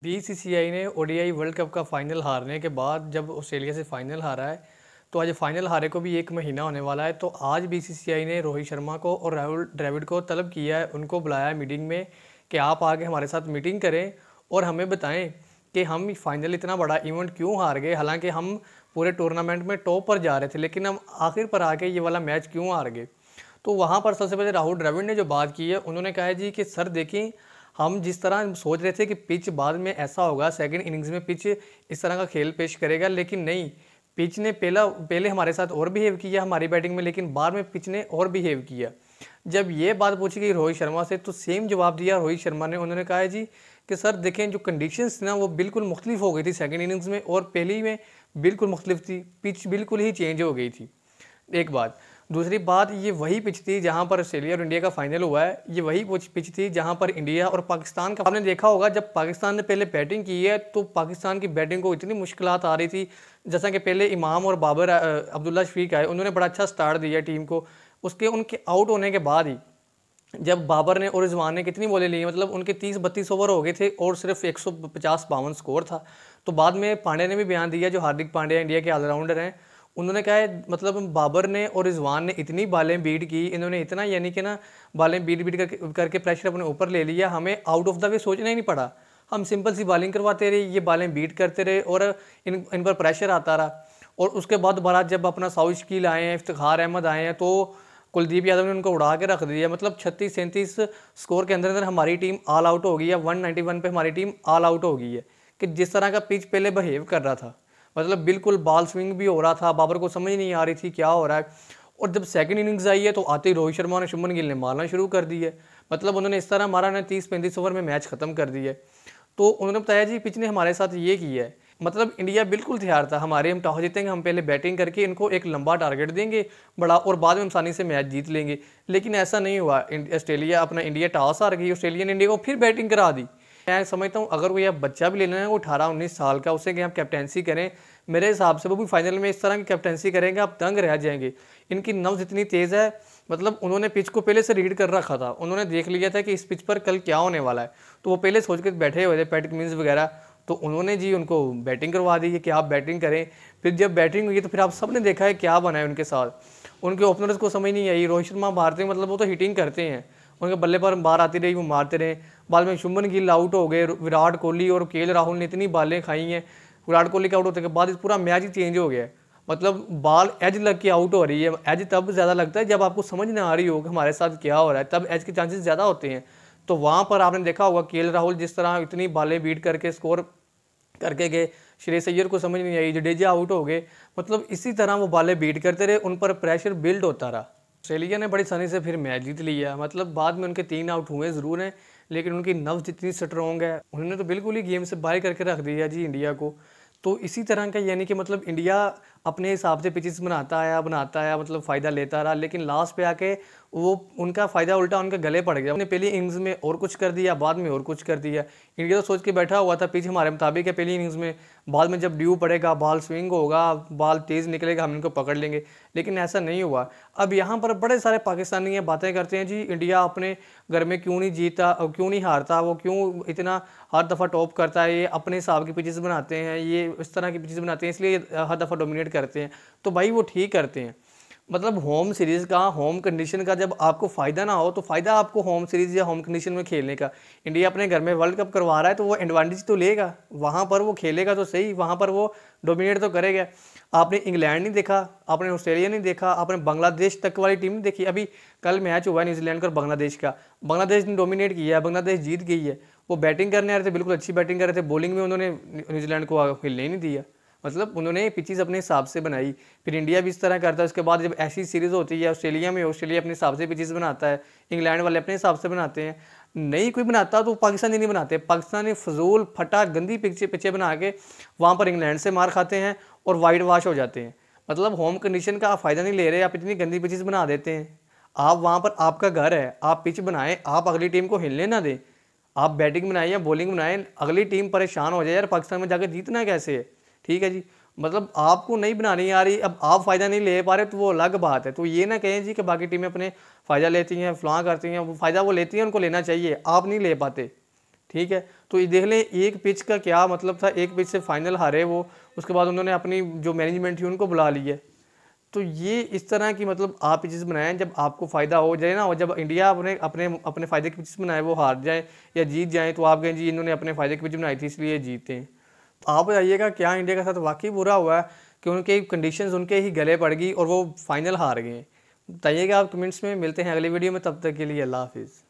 BCCI ने ODI world cup का final हारने के बाद जब ऑस्ट्रेलिया से फाइनल हारा है, तो आज फाइनल हारे को भी 1 महीना होने वाला है। तो आज बीसीसीआई ने रोहित शर्मा को और राहुल द्रविड़ को तलब किया है, उनको बुलाया है मीटिंग में कि आप आके हमारे साथ मीटिंग करें और हमें बताएं कि हम फाइनल इतना बड़ा इवेंट क्यों हार गए। हालांकि हम पूरे टूर्नामेंट में टॉप पर जा रहे थे, लेकिन हम आखिर पर आके ये वाला मैच क्यों हार गए। तो वहाँ पर सबसे पहले राहुल द्रविड़ ने जो बात की है, उन्होंने कहा है जी कि सर देखें, हम जिस तरह सोच रहे थे कि पिच बाद में ऐसा होगा, सेकंड इनिंग्स में पिच इस तरह का खेल पेश करेगा, लेकिन नहीं, पिच ने पहले हमारे साथ और बिहेव किया हमारी बैटिंग में, लेकिन बाद में पिच ने और बिहेव किया। जब ये बात पूछी गई रोहित शर्मा से, तो सेम जवाब दिया रोहित शर्मा ने। उन्होंने कहा है जी कि सर देखें, जो कंडीशंस थी ना वो बिल्कुल मुख्तलिफ हो गई थी सेकंड इनिंग्स में, और पहली में बिल्कुल मुख्तलिफ थी, पिच बिल्कुल ही चेंज हो गई थी। एक बात। दूसरी बात, ये वही पिच थी जहां पर ऑस्ट्रेलिया और इंडिया का फाइनल हुआ है। ये वही पिच थी जहां पर इंडिया और पाकिस्तान का, आपने देखा होगा जब पाकिस्तान ने पहले बैटिंग की है तो पाकिस्तान की बैटिंग को इतनी मुश्किलात आ रही थी। जैसा कि पहले इमाम और बाबर अब्दुल्ला शफीक आए, उन्होंने बड़ा अच्छा स्टार्ट दिया टीम को। उसके उनके आउट होने के बाद ही जब बाबर ने और रिजवान ने कितनी बॉलें ली, मतलब उनके 30-32 ओवर हो गए थे और सिर्फ 150-52 स्कोर था। तो बाद में पांड्या ने भी बयान दिया, जो हार्दिक पांड्या इंडिया के ऑलराउंडर हैं, उन्होंने कहा है मतलब बाबर ने और रिजवान ने इतनी बालें बीट की, इन्होंने इतना यानी कि ना बालें बीट करके प्रेशर अपने ऊपर ले लिया, हमें आउट ऑफ द वे सोचना ही नहीं पड़ा। हम सिंपल सी बॉलिंग करवाते रहे, ये बालें बीट करते रहे और इन पर प्रेशर आता रहा। और उसके बाद दोबारा जब अपना साउथ शकील आए हैं, इफ्तिखार अहमद आए हैं, तो कुलदीप यादव ने उनको उड़ा के रख दिया। मतलब 36-37 स्कोर के अंदर अंदर हमारी टीम ऑल आउट हो गई है। 191 पे हमारी टीम ऑल आउट हो गई है कि जिस तरह का पिच पहले बिहेव कर रहा था, मतलब बिल्कुल बॉल स्विंग भी हो रहा था, बाबर को समझ नहीं आ रही थी क्या हो रहा है। और जब सेकंड इनिंग्स आई है तो आते ही रोहित शर्मा ने शुभमन गिल ने मारना शुरू कर दी है। मतलब उन्होंने इस तरह मारा ना, 30-35 ओवर में मैच खत्म कर दिया है। तो उन्होंने बताया जी पिच ने हमारे साथ ये किया है। मतलब इंडिया बिल्कुल तैयार था, हमारे हम टॉस जीतेंगे, हम पहले बैटिंग करके इनको एक लंबा टारगेट देंगे बड़ा, और बाद में हम आसानी से मैच जीत लेंगे। लेकिन ऐसा नहीं हुआ। ऑस्ट्रेलिया अपना इंडिया टॉस हार गई, ऑस्ट्रेलिया ने इंडिया को फिर बैटिंग करा दी। मैं समझता हूँ अगर कोई आप बच्चा भी लेना है वो 18-19 साल का, उसे कि आप कैप्टेंसी करें, मेरे हिसाब से वो भी फाइनल में इस तरह की कैप्टेंसी करेंगे, आप दंग रह जाएंगे। इनकी नब्ज इतनी तेज़ है, मतलब उन्होंने पिच को पहले से रीड कर रखा था, उन्होंने देख लिया था कि इस पिच पर कल क्या होने वाला है, तो वो पहले सोच के बैठे हुए थे, पैट कमिंस वगैरह। तो उन्होंने जी उनको बैटिंग करवा दी कि आप बैटिंग करें। फिर जब बैटिंग हुई तो फिर आप सब ने देखा है क्या बना है उनके साथ। उनके ओपनर्स को समझ नहीं आई, रोहित शर्मा मारते हैं, मतलब वो तो हिटिंग करते हैं, उनके बल्ले पर बार आती रही, वो मारते रहे। बाद में शुभमन गिल आउट हो गए, विराट कोहली और केएल राहुल ने इतनी बालें खाई हैं। विराट कोहली के आउट होने के बाद पूरा मैच ही चेंज हो गया है। मतलब बॉल एज लग के आउट हो रही है। एज तब ज़्यादा लगता है जब आपको समझ ना आ रही हो कि हमारे साथ क्या हो रहा है, तब एज के चांसेस ज़्यादा होते हैं। तो वहाँ पर आपने देखा होगा केएल राहुल जिस तरह इतनी बालें बीट करके स्कोर करके गए, श्रेयस अय्यर को समझ नहीं आई, जडेजा आउट हो गए। मतलब इसी तरह वो बालें बीट करते रहे, उन पर प्रेशर बिल्ड होता रहा। ऑस्ट्रेलिया ने बड़ी आसानी से फिर मैच जीत लिया। मतलब बाद में उनके 3 आउट हुए ज़रूर हैं, लेकिन उनकी नब्ज इतनी स्ट्रॉन्ग है, उन्होंने तो बिल्कुल ही गेम से बाहर करके रख दिया जी इंडिया को। तो इसी तरह का यानी कि मतलब इंडिया अपने हिसाब से पिचेस बनाता है, मतलब फ़ायदा लेता रहा, लेकिन लास्ट पे आके वो उनका फ़ायदा उल्टा उनके गले पड़ गया। उन्होंने पहली इनिंग्स में और कुछ कर दिया, बाद में और कुछ कर दिया। इंडिया तो सोच के बैठा हुआ था पिच हमारे मुताबिक है पहली इनिंग्स में, बाद में जब ड्यू पड़ेगा, बॉल स्विंग होगा, बॉल तेज़ निकलेगा, हम इनको पकड़ लेंगे, लेकिन ऐसा नहीं हुआ। अब यहाँ पर बड़े सारे पाकिस्तानी ये बातें करते हैं जी इंडिया अपने घर में क्यों नहीं जीता, क्यों नहीं हारता, वो क्यों इतना हर दफ़ा टॉप करता है, ये अपने हिसाब की पिचेस बनाते हैं, ये इस तरह की पिचेस बनाते हैं, इसलिए हर दफ़ा डोमिनेट करते हैं। तो भाई वो ठीक करते हैं। मतलब होम सीरीज़ का, होम कंडीशन का जब आपको फ़ायदा ना हो, तो फ़ायदा आपको होम सीरीज़ या होम कंडीशन में खेलने का। इंडिया अपने घर में वर्ल्ड कप करवा रहा है तो वो एडवांटेज तो लेगा, वहाँ पर वो खेलेगा तो सही, वहाँ पर वो डोमिनेट तो करेगा। आपने इंग्लैंड नहीं देखा, आपने ऑस्ट्रेलिया नहीं देखा, आपने बांग्लादेश तक वाली टीम नहीं देखी। अभी कल मैच हुआ है न्यूजीलैंड का और बांग्लादेश का, बांग्लादेश ने डोमिनेट किया है, बांग्लादेश जीत गई है। वो बैटिंग करने आ रहे थे, बिल्कुल अच्छी बैटिंग कर रहे थे, बॉलिंग में उन्होंने न्यूजीलैंड को खेलने ही नहीं दिया। मतलब उन्होंने पिचेस अपने हिसाब से बनाई। फिर इंडिया भी इस तरह करता है। उसके बाद जब ऐसी सीरीज़ होती है ऑस्ट्रेलिया में, ऑस्ट्रेलिया अपने हिसाब से पिचेस बनाता है, इंग्लैंड वाले अपने हिसाब से बनाते हैं। नहीं कोई बनाता तो पाकिस्तानी नहीं बनाते, पाकिस्तानी फजूल फटा गंदी पिचे बना के वहाँ पर इंग्लैंड से मार खाते हैं और वाइट वाश हो जाते हैं। मतलब होम कंडीशन का आप फ़ायदा नहीं ले रहे, आप इतनी गंदी पिचेस बना देते हैं। आप वहाँ पर आपका घर है, आप पिच बनाएं, आप अगली टीम को हिलने ना दें। आप बैटिंग बनाएं या बॉलिंग बनाएं, अगली टीम परेशान हो जाए, यार पाकिस्तान में जाकर जीतना कैसे है। ठीक है जी, मतलब आपको नहीं बनानी आ रही, अब आप फ़ायदा नहीं ले पा रहे तो वो अलग बात है। तो ये ना कहें जी कि बाकी टीमें अपने फ़ायदा लेती हैं, फलां करती हैं, वो फ़ायदा वो लेती हैं, उनको लेना चाहिए, आप नहीं ले पाते। ठीक है। तो ये देख लें एक पिच का क्या मतलब था, एक पिच से फाइनल हारे वो, उसके बाद उन्होंने अपनी जो मैनेजमेंट थी उनको बुला लिया। तो ये इस तरह की मतलब आप पिचेस बनाएं जब आपको फ़ायदा हो जाए ना, और जब इंडिया अपने अपने अपने फ़ायदे की पिचेस बनाए वो हार जाए या जीत जाए तो आप कहें जी इन्होंने अपने फ़ायदे की पिच बनाई थी इसलिए जीते हैं। तो आप बताइएगा क्या इंडिया के साथ वाकई बुरा हुआ है कि उनके कंडीशंस उनके ही गले पड़ गई और वो फाइनल हार गए? बताइएगा आप कमेंट्स में। मिलते हैं अगली वीडियो में, तब तक के लिए अल्लाह हाफिज़।